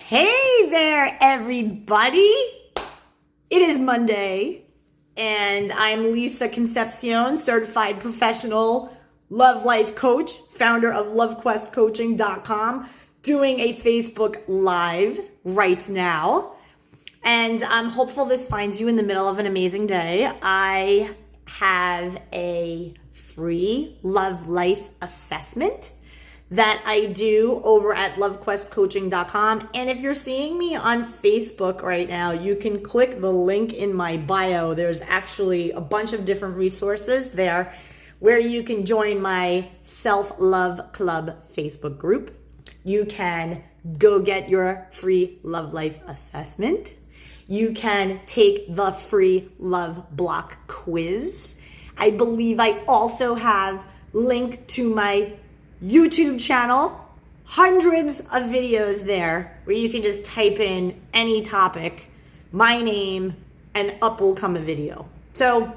Hey there, everybody. It is Monday, and I'm Lisa Concepcion, certified professional love life coach, founder of LoveQuestCoaching.com, doing a Facebook Live right now. And I'm hopeful this finds you in the middle of an amazing day. I have a free love life assessment that I do over at LoveQuestCoaching.com. And if you're seeing me on Facebook right now, you can click the link in my bio. There's actually a bunch of different resources there where you can join my Self-Love Club Facebook group. You can go get your free love life assessment. You can take the free love block quiz. I believe I also have link to my YouTube channel, hundreds of videos there where you can just type in any topic, my name, and up will come a video. So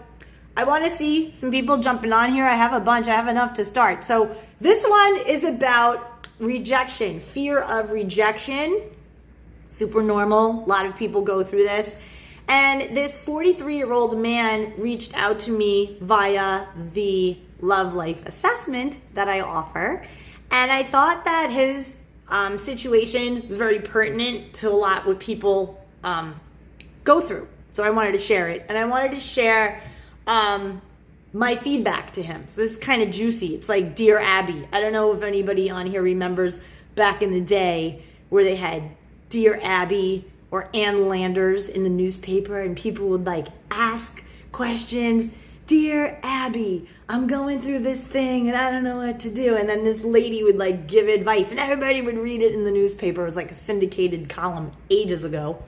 I want to see some people jumping on here. I have a bunch, I have enough to start. So this one is about rejection, fear of rejection. Super normal, a lot of people go through this. And this 43-year-old man reached out to me via the love life assessment that I offer. And I thought that his situation was very pertinent to a lot what people go through. So I wanted to share it. And I wanted to share my feedback to him. So this is kind of juicy. It's like Dear Abby. I don't know if anybody on here remembers back in the day where they had Dear Abby or Ann Landers in the newspaper, and people would like ask questions. Dear Abby, I'm going through this thing and I don't know what to do. And then this lady would like give advice and everybody would read it in the newspaper. It was like a syndicated column ages ago.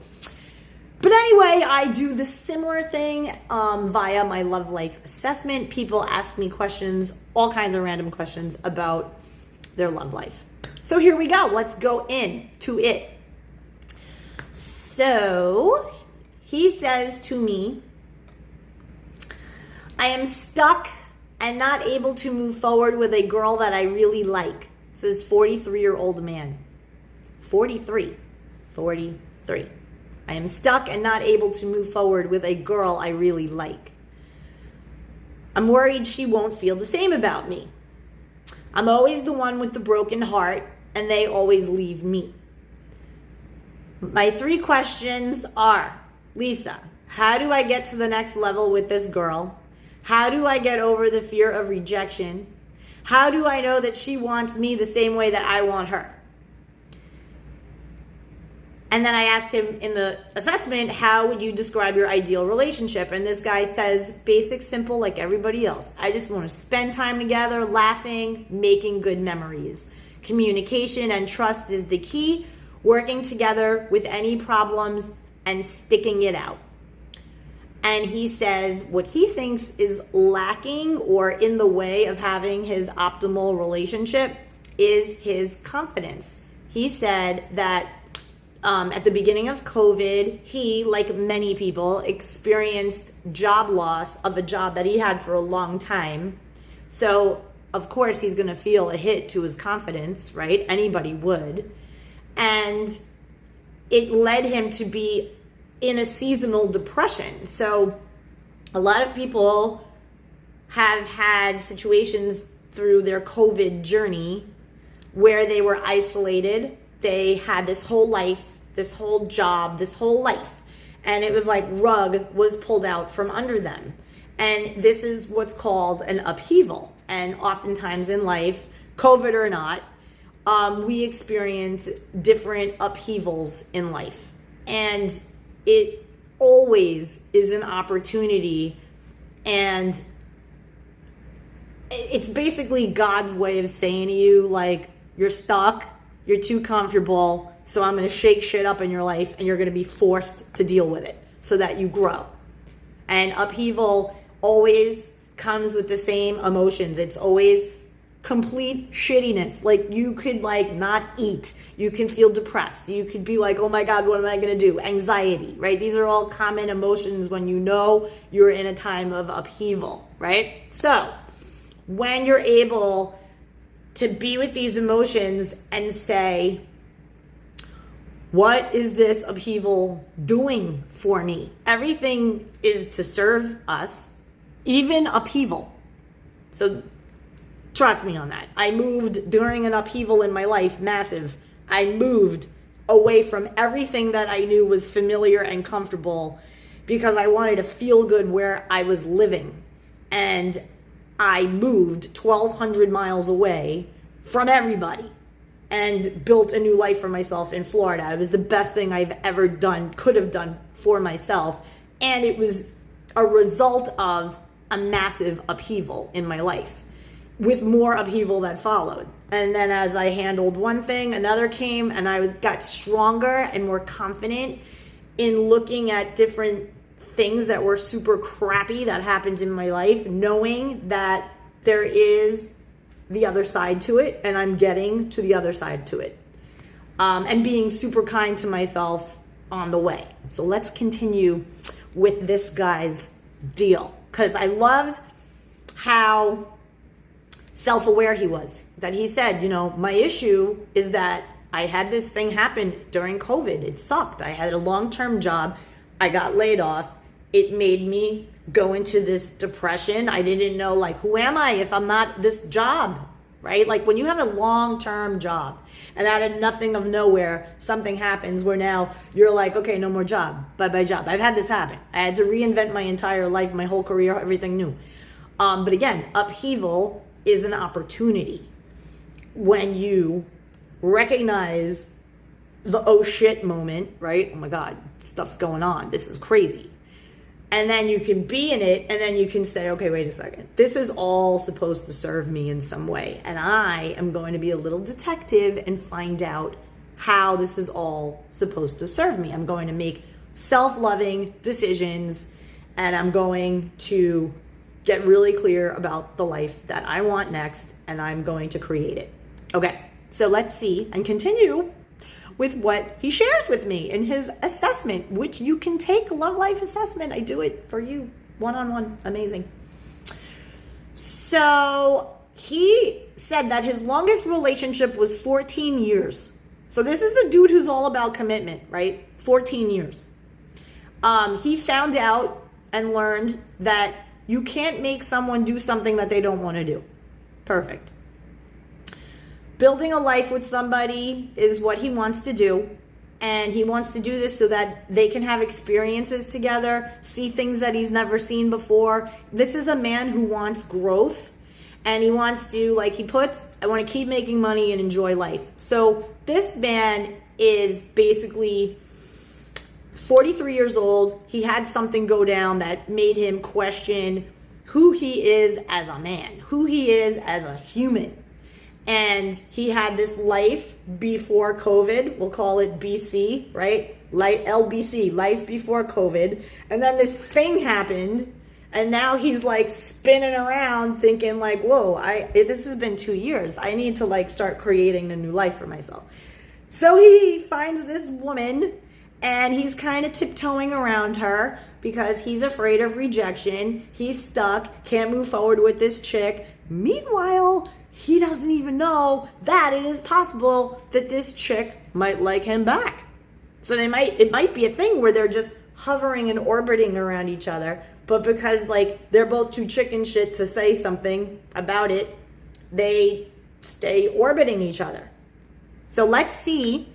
But anyway, I do the similar thing via my love life assessment. People ask me questions, all kinds of random questions about their love life. So here we go. Let's go into it. So he says to me, I am stuck and not able to move forward with a girl that I really like. This is 43-year-old man. 43. I am stuck and not able to move forward with a girl I really like. I'm worried she won't feel the same about me. I'm always the one with the broken heart, and they always leave me. My 3 questions are, Lisa, how do I get to the next level with this girl? How do I get over the fear of rejection? How do I know that she wants me the same way that I want her? And then I asked him in the assessment, how would you describe your ideal relationship? And this guy says, basic, simple, like everybody else. I just want to spend time together, laughing, making good memories. Communication and trust is the key. Working together with any problems and sticking it out. And he says what he thinks is lacking or in the way of having his optimal relationship is his confidence. He said that at the beginning of COVID, he, like many people, experienced job loss of a job that he had for a long time. So, of course, he's going to feel a hit to his confidence, right? Anybody would. And it led him to be in a seasonal depression. So a lot of people have had situations through their COVID journey where they were isolated. They had this whole life, this whole job, this whole life. And it was like rug was pulled out from under them. And this is what's called an upheaval. And oftentimes in life, COVID or not, we experience different upheavals in life. And it always is an opportunity, and it's basically God's way of saying to you, like, you're stuck, you're too comfortable, so I'm going to shake shit up in your life, and you're going to be forced to deal with it so that you grow. And upheaval always comes with the same emotions. It's always complete shittiness. Like, you could like not eat, you can feel depressed, you could be like, oh my God, what am I gonna do? Anxiety, right? These are all common emotions when you know you're in a time of upheaval, right? So when you're able to be with these emotions and say, What is this upheaval doing for me? Everything is to serve us, even upheaval. So trust me on that. I moved during an upheaval in my life, massive. I moved away from everything that I knew was familiar and comfortable because I wanted to feel good where I was living. And I moved 1,200 miles away from everybody and built a new life for myself in Florida. It was the best thing I've ever done, could have done for myself. And it was a result of a massive upheaval in my life, with more upheaval that followed. And then as I handled one thing, another came, and I got stronger and more confident in looking at different things that were super crappy that happened in my life, knowing that there is the other side to it, and I'm getting to the other side to it. And being super kind to myself on the way. So let's continue with this guy's deal, because I loved how self-aware he was. That he said, you know, my issue is that I had this thing happen during COVID. It sucked. I had a long-term job. I got laid off. It made me go into this depression. I didn't know, like, who am I if I'm not this job, right? Like when you have a long-term job and out of nothing of nowhere, something happens where now you're like, okay, no more job, bye-bye job. I've had this happen. I had to reinvent my entire life, my whole career, everything new. But again, upheaval is an opportunity when you recognize the oh shit moment, right? Oh my God, stuff's going on. This is crazy. And then you can be in it, and then you can say, okay, wait a second. This is all supposed to serve me in some way. And I am going to be a little detective and find out how this is all supposed to serve me. I'm going to make self-loving decisions, and I'm going to get really clear about the life that I want next, and I'm going to create it. Okay, so let's see and continue with what he shares with me in his assessment, which you can take, Love Life assessment. I do it for you, one-on-one, amazing. So he said that his longest relationship was 14 years. So this is a dude who's all about commitment, right? 14 years. He found out and learned that you can't make someone do something that they don't want to do. Perfect. Building a life with somebody is what he wants to do. And he wants to do this so that they can have experiences together, see things that he's never seen before. This is a man who wants growth. And he wants to, like he puts, I want to keep making money and enjoy life. So this man is basically 43 years old. He had something go down that made him question who he is as a man, who he is as a human. And he had this life before COVID. We'll call it BC, right? Like LBC, life before COVID. And then this thing happened. And now he's like spinning around thinking like, whoa, this has been 2 years. I need to like start creating a new life for myself. So he finds this woman and he's kind of tiptoeing around her because he's afraid of rejection. He's stuck, can't move forward with this chick. Meanwhile, he doesn't even know that it is possible that this chick might like him back. So it might be a thing where they're just hovering and orbiting around each other, but because like they're both too chicken shit to say something about it, they stay orbiting each other. So let's see,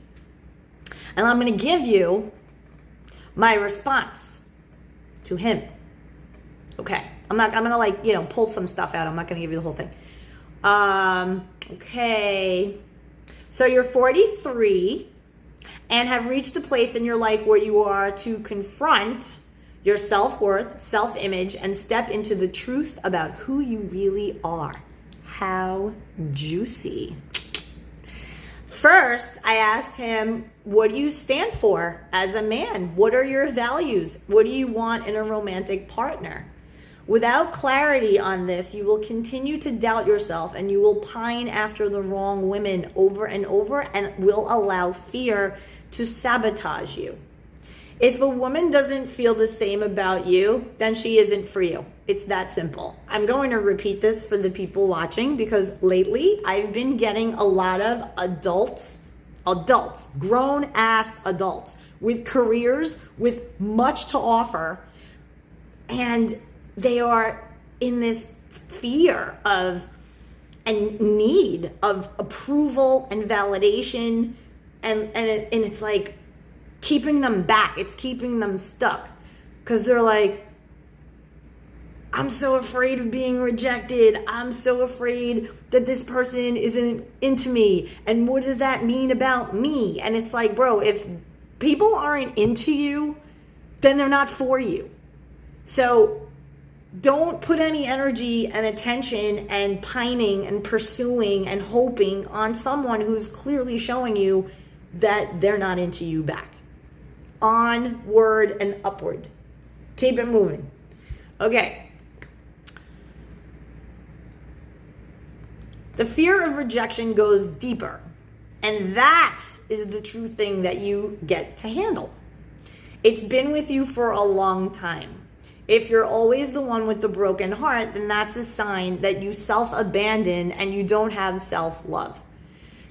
and I'm going to give you my response to him. Okay, I'm going to like, pull some stuff out. I'm not going to give you the whole thing. Okay. So you're 43 and have reached a place in your life where you are to confront your self-worth, self-image, and step into the truth about who you really are. How juicy. First, I asked him, what do you stand for as a man? What are your values? What do you want in a romantic partner? Without clarity on this, you will continue to doubt yourself and you will pine after the wrong women over and over and will allow fear to sabotage you. If a woman doesn't feel the same about you, then she isn't for you. It's that simple. I'm going to repeat this for the people watching because lately I've been getting a lot of adults adults, grown ass adults with careers, with much to offer, and they are in this fear of and need of approval and validation, and it's like keeping them back. It's keeping them stuck because they're like, I'm so afraid of being rejected. I'm so afraid that this person isn't into me. And what does that mean about me? And it's like, bro, if people aren't into you, then they're not for you. So don't put any energy and attention and pining and pursuing and hoping on someone who's clearly showing you that they're not into you back. Onward and upward. Keep it moving. Okay. The fear of rejection goes deeper, and that is the true thing that you get to handle. It's been with you for a long time. If you're always the one with the broken heart, then that's a sign that you self-abandon and you don't have self-love.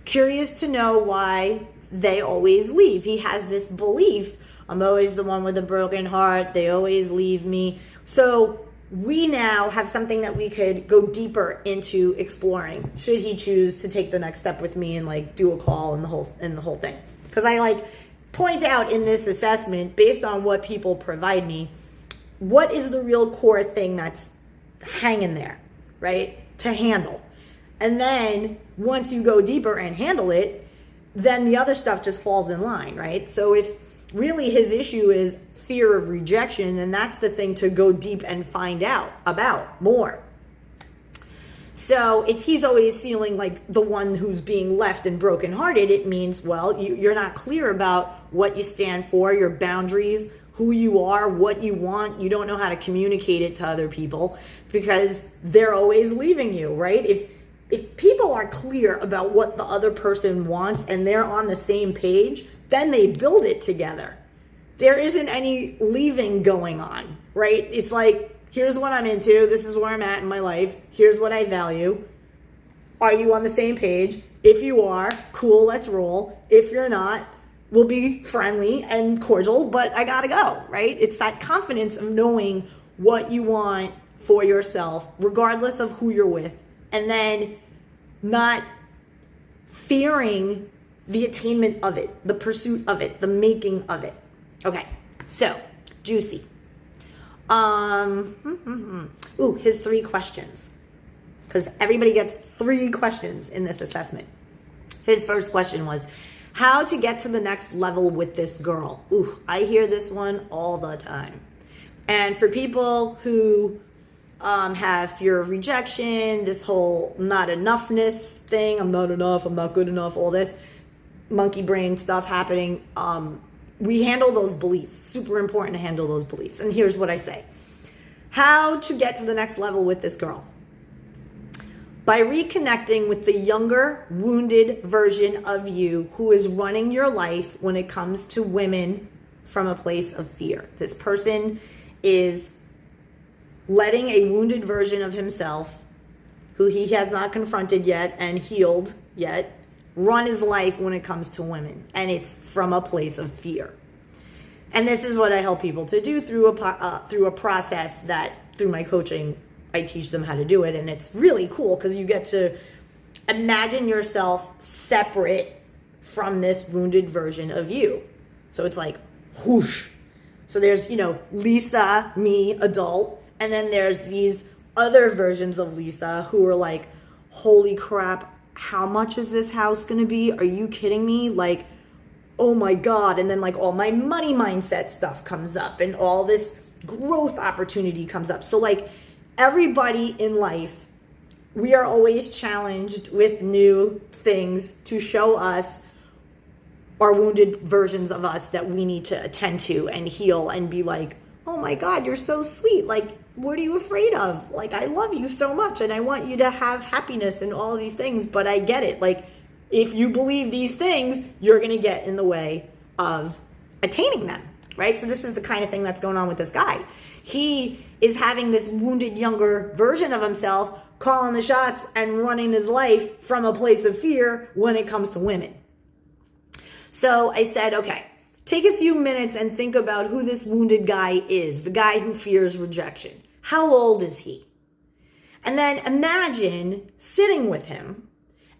Curious to know why they always leave. He has this belief, I'm always the one with a broken heart, they always leave me. So we now have something that we could go deeper into exploring, should he choose to take the next step with me and like do a call and the whole thing. Because I like point out in this assessment, based on what people provide me, what is the real core thing that's hanging there, right, to handle. And then once you go deeper and handle it, then the other stuff just falls in line, right? So if really his issue is fear of rejection, then that's the thing to go deep and find out about more. So if he's always feeling like the one who's being left and brokenhearted, it means, well, you're not clear about what you stand for, your boundaries, who you are, what you want. You don't know how to communicate it to other people because they're always leaving you, right? If people are clear about what the other person wants and they're on the same page, then they build it together. There isn't any leaving going on, right? It's like, here's what I'm into. This is where I'm at in my life. Here's what I value. Are you on the same page? If you are, cool, let's roll. If you're not, we'll be friendly and cordial, but I gotta go, right? It's that confidence of knowing what you want for yourself, regardless of who you're with, and then not fearing the attainment of it, the pursuit of it, the making of it. Okay, so juicy. His 3 questions, because everybody gets 3 questions in this assessment. His first question was, how to get to the next level with this girl. I hear this one all the time. And for people who have fear of rejection, this whole not enoughness thing, I'm not enough, I'm not good enough, all this monkey brain stuff happening, we handle those beliefs. Super important to handle those beliefs. And here's what I say. How to get to the next level with this girl. By reconnecting with the younger, wounded version of you who is running your life when it comes to women from a place of fear. This person is letting a wounded version of himself, who he has not confronted yet and healed yet, run his life when it comes to women, and it's from a place of fear. And this is what I help people to do through a process that, through my coaching, I teach them how to do it. And it's really cool because you get to imagine yourself separate from this wounded version of you. So it's like whoosh. So there's, Lisa, me, adult, and then there's these other versions of Lisa who are like, holy crap, how much is this house gonna be? Are you kidding me? Like, oh my God. And then like all my money mindset stuff comes up and all this growth opportunity comes up. So like everybody in life, we are always challenged with new things to show us our wounded versions of us that we need to attend to and heal and be like, oh my God, you're so sweet. Like, what are you afraid of? Like, I love you so much and I want you to have happiness and all of these things, but I get it. Like, if you believe these things, you're going to get in the way of attaining them, right? So this is the kind of thing that's going on with this guy. He is having this wounded younger version of himself calling the shots and running his life from a place of fear when it comes to women. So I said, okay, take a few minutes and think about who this wounded guy is, the guy who fears rejection. How old is he? And then imagine sitting with him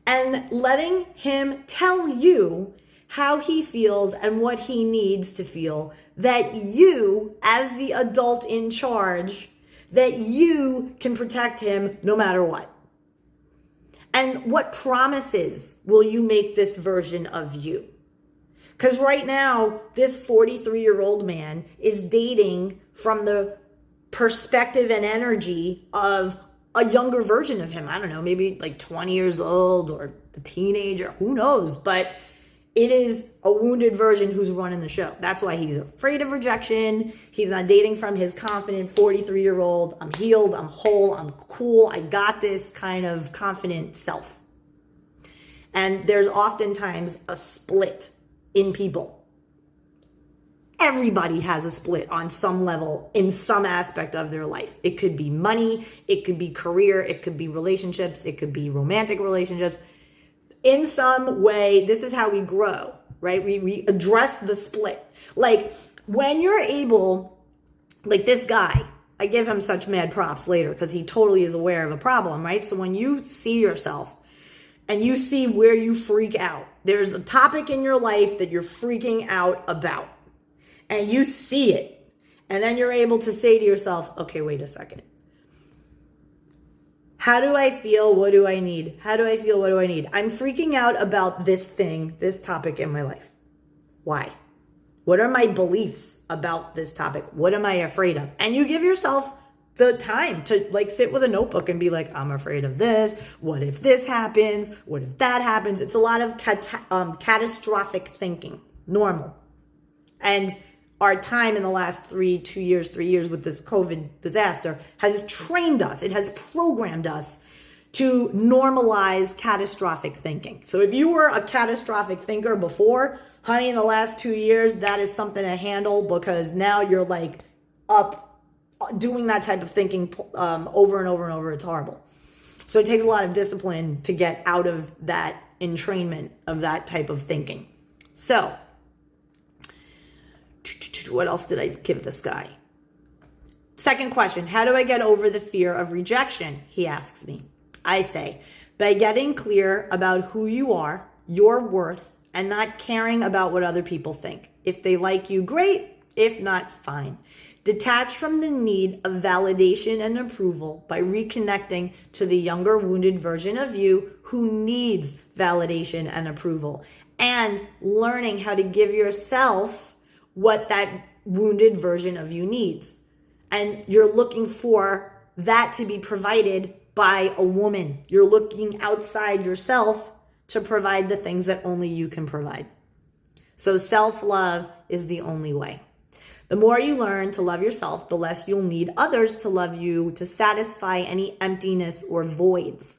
and letting him tell you how he feels and what he needs to feel, that you, as the adult in charge, that you can protect him no matter what. And what promises will you make this version of you? Because right now, this 43-year-old man is dating from the perspective and energy of a younger version of him. I don't know, maybe like 20 years old or a teenager, who knows? But it is a wounded version who's running the show. That's why he's afraid of rejection. He's not dating from his confident 43-year-old, I'm healed, I'm whole, I'm cool, I got this kind of confident self. And there's oftentimes a split in people. Everybody has a split on some level in some aspect of their life. It could be money, it could be career, it could be relationships, it could be romantic relationships. In some way, this is how we grow, right? We address the split. Like when you're able, like this guy, I give him such mad props later because he totally is aware of a problem, right? So when you see yourself and you see where you freak out, there's a topic in your life that you're freaking out about and you see it. And then you're able to say to yourself, okay, wait a second. How do I feel? What do I need? How do I feel? What do I need? I'm freaking out about this thing, this topic in my life. Why? What are my beliefs about this topic? What am I afraid of? And you give yourself the time to like sit with a notebook and be like, I'm afraid of this. What if this happens? What if that happens? It's a lot of catastrophic thinking, normal. And our time in the last 3 years with this COVID disaster has trained us. It has programmed us to normalize catastrophic thinking. So if you were a catastrophic thinker before, honey, in the last 2 years, that is something to handle because now you're like up doing that type of thinking over and over and over. It's horrible. So it takes a lot of discipline to get out of that entrainment of that type of thinking. So what else did I give this guy? Second question, how do I get over the fear of rejection? He asks me. I say, by getting clear about who you are, your worth, and not caring about what other people think. If they like you, great. If not, fine. Detach from the need of validation and approval by reconnecting to the younger, wounded version of you who needs validation and approval, and learning how to give yourself what that wounded version of you needs. And you're looking for that to be provided by a woman. You're looking outside yourself to provide the things that only you can provide. So self-love is the only way. The more you learn to love yourself, the less you'll need others to love you to satisfy any emptiness or voids.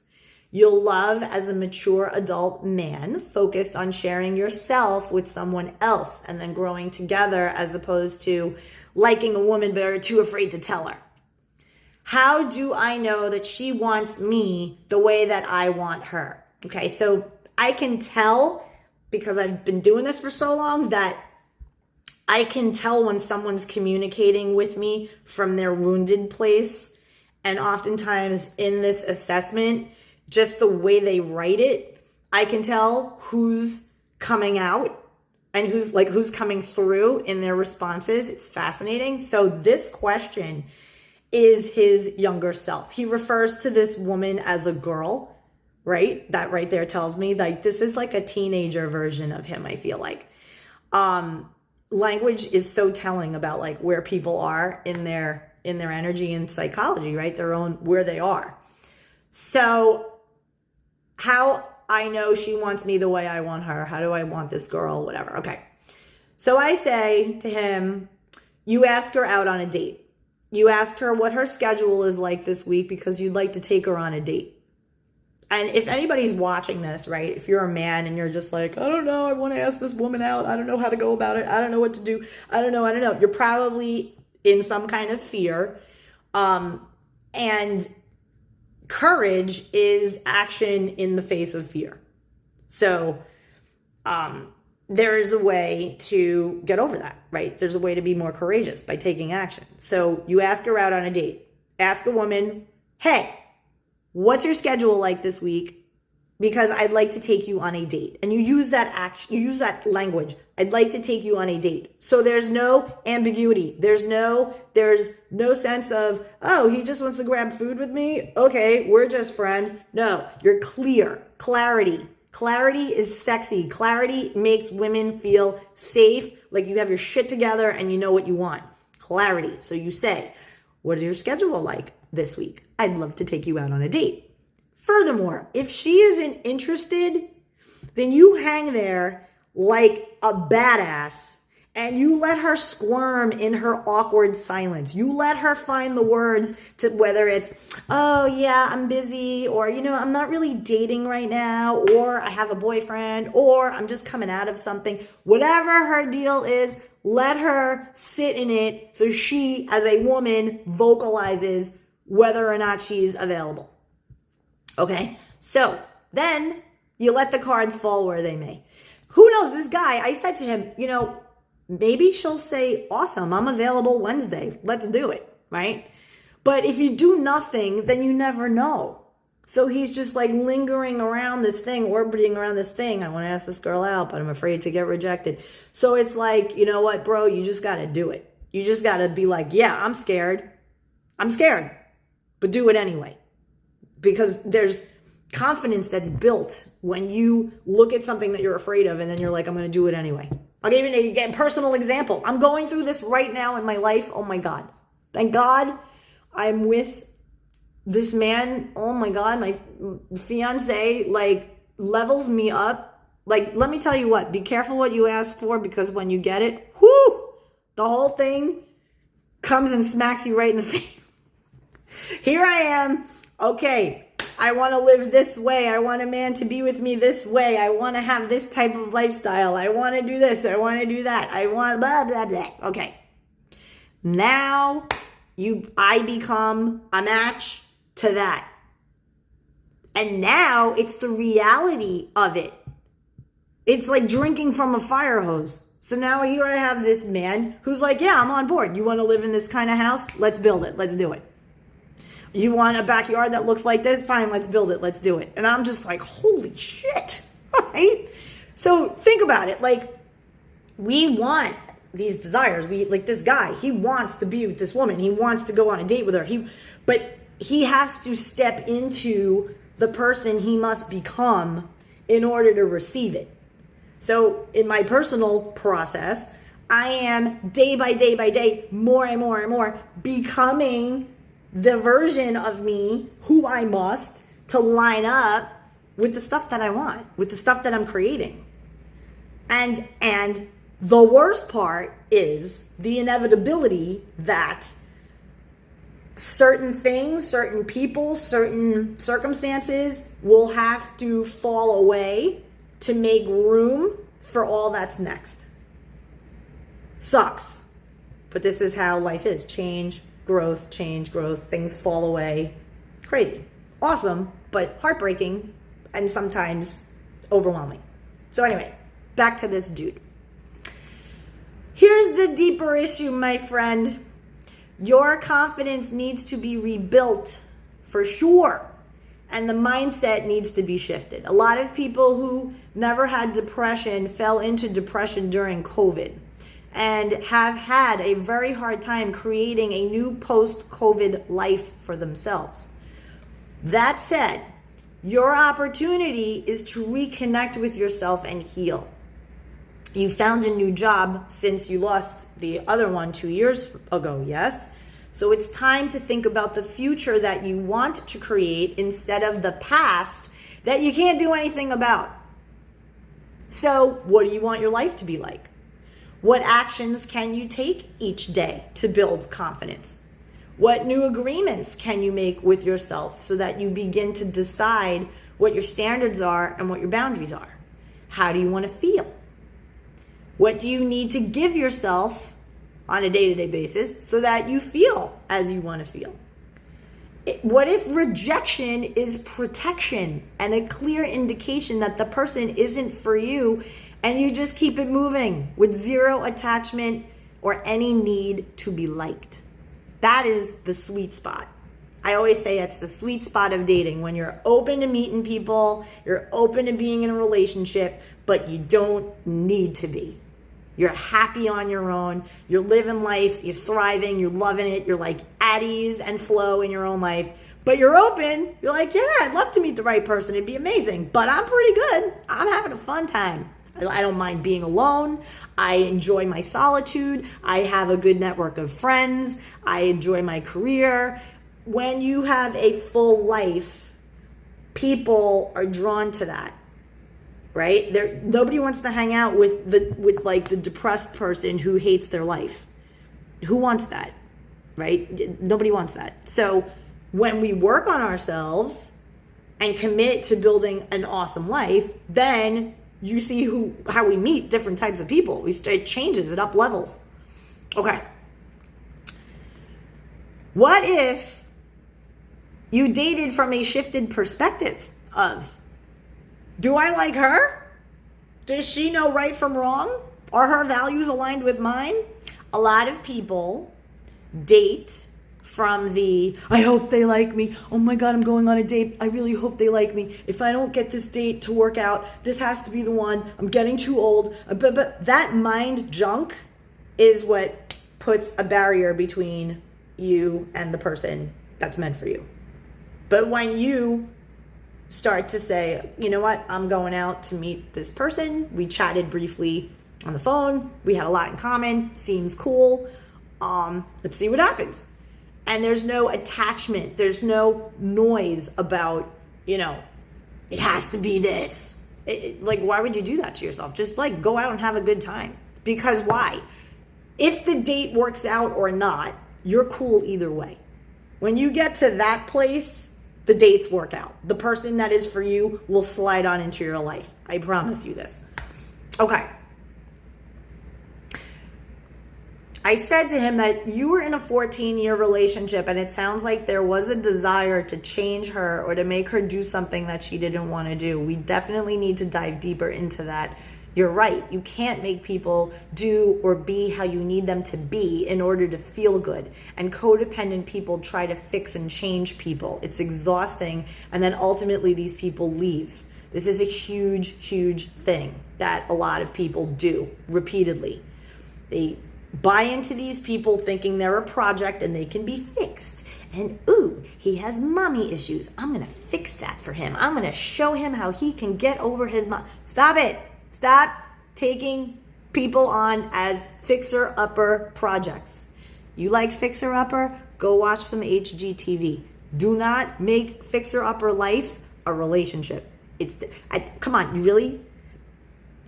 You'll love as a mature adult man focused on sharing yourself with someone else and then growing together as opposed to liking a woman but are too afraid to tell her. How do I know that she wants me the way that I want her? Okay, so I can tell because I've been doing this for so long that I can tell when someone's communicating with me from their wounded place. And oftentimes in this assessment, just the way they write it, I can tell who's coming out and who's coming through in their responses. It's fascinating. So this question is his younger self. He refers to this woman as a girl, right? That right there tells me like this is like a teenager version of him, I feel like. Language is so telling about like where people are in their energy and psychology, right? Their own, where they are. So how I know she wants me the way I want her. How do I want this girl? Whatever. Okay. So I say to him, you ask her out on a date. You ask her what her schedule is like this week because you'd like to take her on a date. And if anybody's watching this, right, if you're a man and you're just like, I don't know, I want to ask this woman out. I don't know how to go about it. I don't know what to do. I don't know. You're probably in some kind of fear. And courage is action in the face of fear. So there is a way to get over that, right? There's a way to be more courageous by taking action. So you ask her out on a date. Ask a woman, hey, what's your schedule like this week? Because I'd like to take you on a date. And you use that action, you use that language. I'd like to take you on a date. So there's no ambiguity. There's no sense of, oh, he just wants to grab food with me. Okay, we're just friends. No, you're clear. Clarity. Clarity is sexy. Clarity makes women feel safe, like you have your shit together and you know what you want. Clarity. So you say, what is your schedule like this week? I'd love to take you out on a date. Furthermore, if she isn't interested, then you hang there like a badass and you let her squirm in her awkward silence. You let her find the words to whether it's, oh yeah, I'm busy, or, I'm not really dating right now, or I have a boyfriend, or I'm just coming out of something. Whatever her deal is, let her sit in it so she, as a woman, vocalizes whether or not she's available. Okay, so then you let the cards fall where they may. Who knows, this guy, I said to him, maybe she'll say, awesome, I'm available Wednesday. Let's do it, right? But if you do nothing, then you never know. So he's just like lingering around this thing, orbiting around this thing. I want to ask this girl out, but I'm afraid to get rejected. So it's like, you know what, bro, you just got to do it. You just got to be like, yeah, I'm scared, but do it anyway. Because there's confidence that's built when you look at something that you're afraid of and then you're like, I'm going to do it anyway. I'll give you a personal example. I'm going through this right now in my life. Oh my God. Thank God I'm with this man. Oh my God. My fiance levels me up. Let me tell you what, be careful what you ask for, because when you get it, whoo, the whole thing comes and smacks you right in the face. Here I am. Okay, I want to live this way. I want a man to be with me this way. I want to have this type of lifestyle. I want to do this. I want to do that. I want blah, blah, blah. Okay. Now I become a match to that. And now it's the reality of it. It's like drinking from a fire hose. So now here I have this man who's like, yeah, I'm on board. You want to live in this kind of house? Let's build it. Let's do it. You want a backyard that looks like this? Fine, let's build it. Let's do it. And I'm just like, holy shit, right? So think about it. We want these desires. This guy, he wants to be with this woman. He wants to go on a date with her. But he has to step into the person he must become in order to receive it. So in my personal process, I am day by day, more and more and more becoming the version of me who I must to line up with the stuff that I want, with the stuff that I'm creating. And the worst part is the inevitability that certain things, certain people, certain circumstances will have to fall away to make room for all that's next. Sucks. But this is how life is. Change, growth, things fall away. Crazy. Awesome, but heartbreaking and sometimes overwhelming. So anyway, back to this dude. Here's the deeper issue, my friend. Your confidence needs to be rebuilt for sure. And the mindset needs to be shifted. A lot of people who never had depression fell into depression during COVID and have had a very hard time creating a new post-COVID life for themselves. That said, your opportunity is to reconnect with yourself and heal. You found a new job since you lost the other one 2 years ago, yes? So it's time to think about the future that you want to create instead of the past that you can't do anything about. So what do you want your life to be like? What actions can you take each day to build confidence? What new agreements can you make with yourself so that you begin to decide what your standards are and what your boundaries are? How do you want to feel? What do you need to give yourself on a day-to-day basis so that you feel as you want to feel? What if rejection is protection and a clear indication that the person isn't for you, And you just keep it moving with zero attachment or any need to be liked. That is the sweet spot. I always say it's the sweet spot of dating, when you're open to meeting people, you're open to being in a relationship, but you don't need to be. You're happy on your own, you're living life, you're thriving, you're loving it, you're like at ease and flow in your own life, but you're open, you're like, yeah, I'd love to meet the right person, it'd be amazing, but I'm pretty good, I'm having a fun time. I don't mind being alone. I enjoy my solitude. I have a good network of friends. I enjoy my career. When you have a full life, people are drawn to that, right? Nobody wants to hang out with the depressed person who hates their life. Who wants that, right? Nobody wants that. So when we work on ourselves and commit to building an awesome life, then you see how we meet different types of people. It changes, it up levels. Okay. What if you dated from a shifted perspective of, do I like her? Does she know right from wrong? Are her values aligned with mine? A lot of people date from the, I hope they like me. Oh my God, I'm going on a date. I really hope they like me. If I don't get this date to work out, this has to be the one. I'm getting too old. But that mind junk is what puts a barrier between you and the person that's meant for you. But when you start to say, you know what, I'm going out to meet this person. We chatted briefly on the phone. We had a lot in common. Seems cool. Let's see what happens. And there's no attachment. There's no noise about, it has to be this. Why would you do that to yourself? Just go out and have a good time. Because why? If the date works out or not, you're cool either way. When you get to that place, the dates work out. The person that is for you will slide on into your life. I promise you this. Okay. I said to him that you were in a 14-year relationship and it sounds like there was a desire to change her or to make her do something that she didn't want to do. We definitely need to dive deeper into that. You're right. You can't make people do or be how you need them to be in order to feel good. And codependent people try to fix and change people. It's exhausting. And then ultimately these people leave. This is a huge, huge thing that a lot of people do repeatedly. They buy into these people thinking they're a project and they can be fixed. And ooh, he has mommy issues. I'm going to fix that for him. I'm going to show him how he can get over his mom. Stop it. Stop taking people on as fixer-upper projects. You like fixer-upper? Go watch some HGTV. Do not make fixer-upper life a relationship. Come on, you really?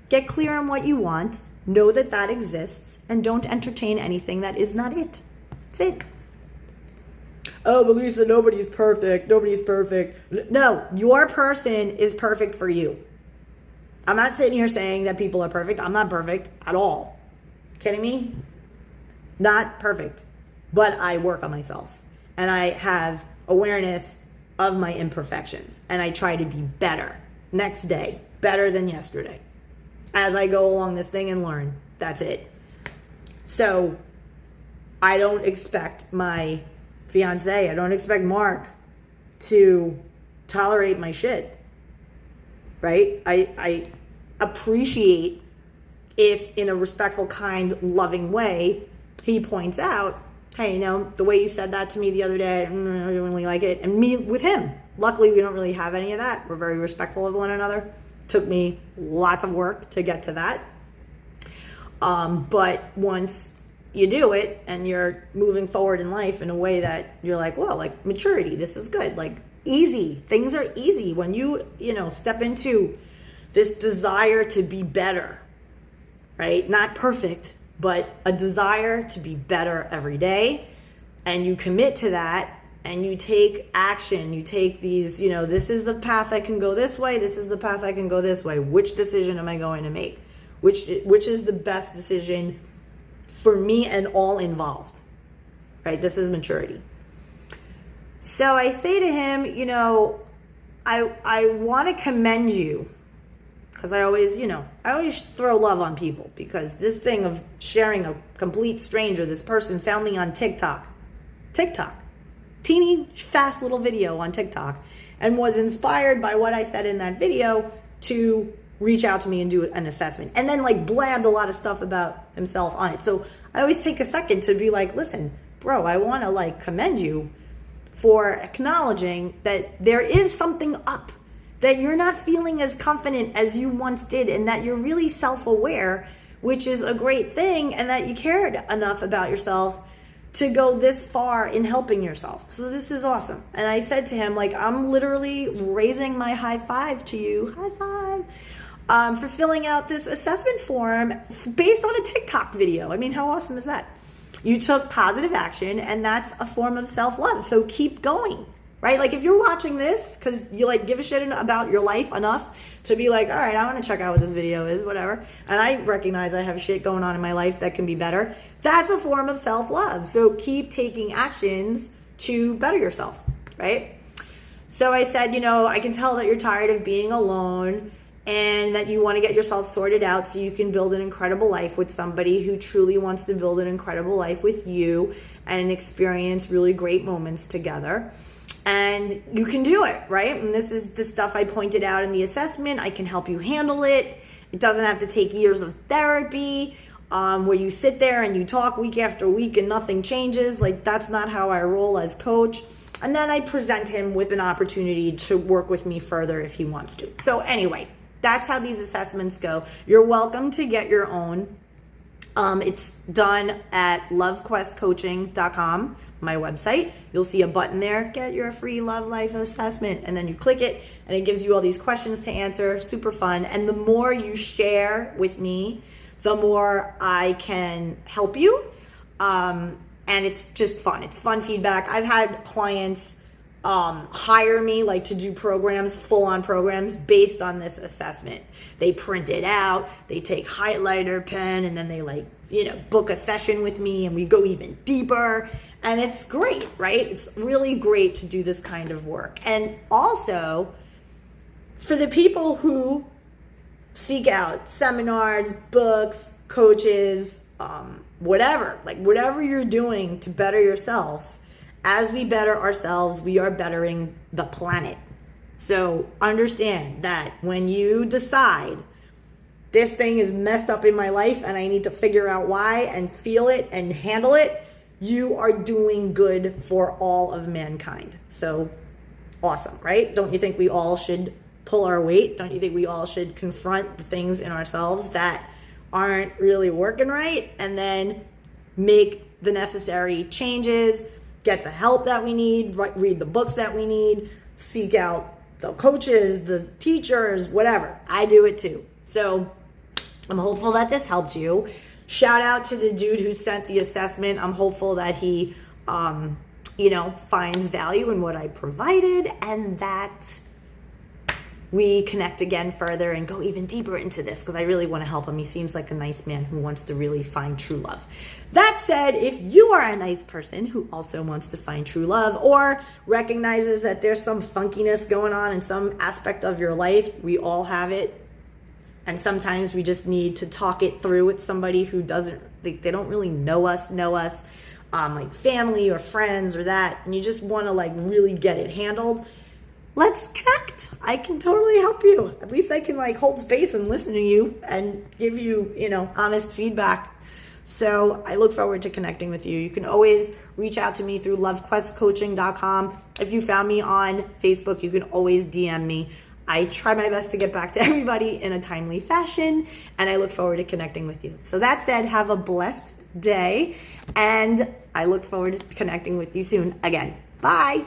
Get clear on what you want. Know that that exists, and don't entertain anything that is not it. That's it. Oh, but Lisa, nobody's perfect. Nobody's perfect. No, your person is perfect for you. I'm not sitting here saying that people are perfect. I'm not perfect at all. Kidding me? Not perfect. But I work on myself. And I have awareness of my imperfections. And I try to be better next day. Better than yesterday. As I go along this thing and learn. That's it. So I don't expect my fiance, I don't expect Mark to tolerate my shit. Right? I appreciate if in a respectful, kind, loving way, he points out, hey, the way you said that to me the other day, I don't really like it. And me with him. Luckily, we don't really have any of that. We're very respectful of one another. Took me lots of work to get to that. But once you do it and you're moving forward in life in a way that you're like, well, like maturity, this is good. Like easy. Things are easy when you step into this desire to be better, right? Not perfect, but a desire to be better every day. And you commit to that. And you take action, you take these, this is the path I can go this way, this is the path I can go this way. Which decision am I going to make? Which is the best decision for me and all involved, right? This is maturity. So I say to him, I want to commend you because I always throw love on people, because this thing of sharing a complete stranger, this person found me on TikTok, teeny fast little video on TikTok, and was inspired by what I said in that video to reach out to me and do an assessment, and then like blabbed a lot of stuff about himself on it. So I always take a second to be like, listen, bro, I want to like commend you for acknowledging that there is something up, that you're not feeling as confident as you once did, and that you're really self-aware, which is a great thing, and that you cared enough about yourself to go this far in helping yourself. So this is awesome. And I said to him, like, I'm literally raising my high five to you, for filling out this assessment form based on a TikTok video. I mean, how awesome is that? You took positive action, and that's a form of self-love. So keep going, right? Like if you're watching this because you like give a shit about your life enough to be like, all right, I want to check out what this video is, whatever. And I recognize I have shit going on in my life that can be better. That's a form of self-love. So keep taking actions to better yourself, right? So I said, I can tell that you're tired of being alone, and that you want to get yourself sorted out so you can build an incredible life with somebody who truly wants to build an incredible life with you and experience really great moments together. And you can do it, right? And this is the stuff I pointed out in the assessment. I can help you handle it. It doesn't have to take years of therapy, where you sit there and you talk week after week and nothing changes. Like, that's not how I roll as coach. And then I present him with an opportunity to work with me further if he wants to. So anyway, that's how these assessments go. You're welcome to get your own. It's done at LoveQuestCoaching.com, my website. You'll see a button there, get your free love life assessment. And then you click it and it gives you all these questions to answer. Super fun. And the more you share with me, the more I can help you. And it's just fun. It's fun feedback. I've had clients hire me like to do programs, full-on programs based on this assessment. They print it out, they take highlighter pen, and then they book a session with me and we go even deeper. And it's great, right? It's really great to do this kind of work. And also for the people who seek out seminars, books, coaches, whatever you're doing to better yourself. As we better ourselves, we are bettering the planet. So understand that when you decide this thing is messed up in my life and I need to figure out why and feel it and handle it, you are doing good for all of mankind. So awesome, right? Don't you think we all should pull our weight? Don't you think we all should confront the things in ourselves that aren't really working right, and then make the necessary changes, get the help that we need, read the books that we need, seek out the coaches, the teachers, whatever. I do it too. So I'm hopeful that this helped you. Shout out to the dude who sent the assessment. I'm hopeful that he, finds value in what I provided, and that we connect again further and go even deeper into this, because I really want to help him. He seems like a nice man who wants to really find true love. That said, if you are a nice person who also wants to find true love, or recognizes that there's some funkiness going on in some aspect of your life, we all have it. And sometimes we just need to talk it through with somebody who they don't really know us, like family or friends or that, and you just want to really get it handled. Let's connect. I can totally help you. At least I can hold space and listen to you and give you, honest feedback. So I look forward to connecting with you. You can always reach out to me through LoveQuestCoaching.com. If you found me on Facebook, you can always DM me. I try my best to get back to everybody in a timely fashion, and I look forward to connecting with you. So that said, have a blessed day, and I look forward to connecting with you soon again. Bye.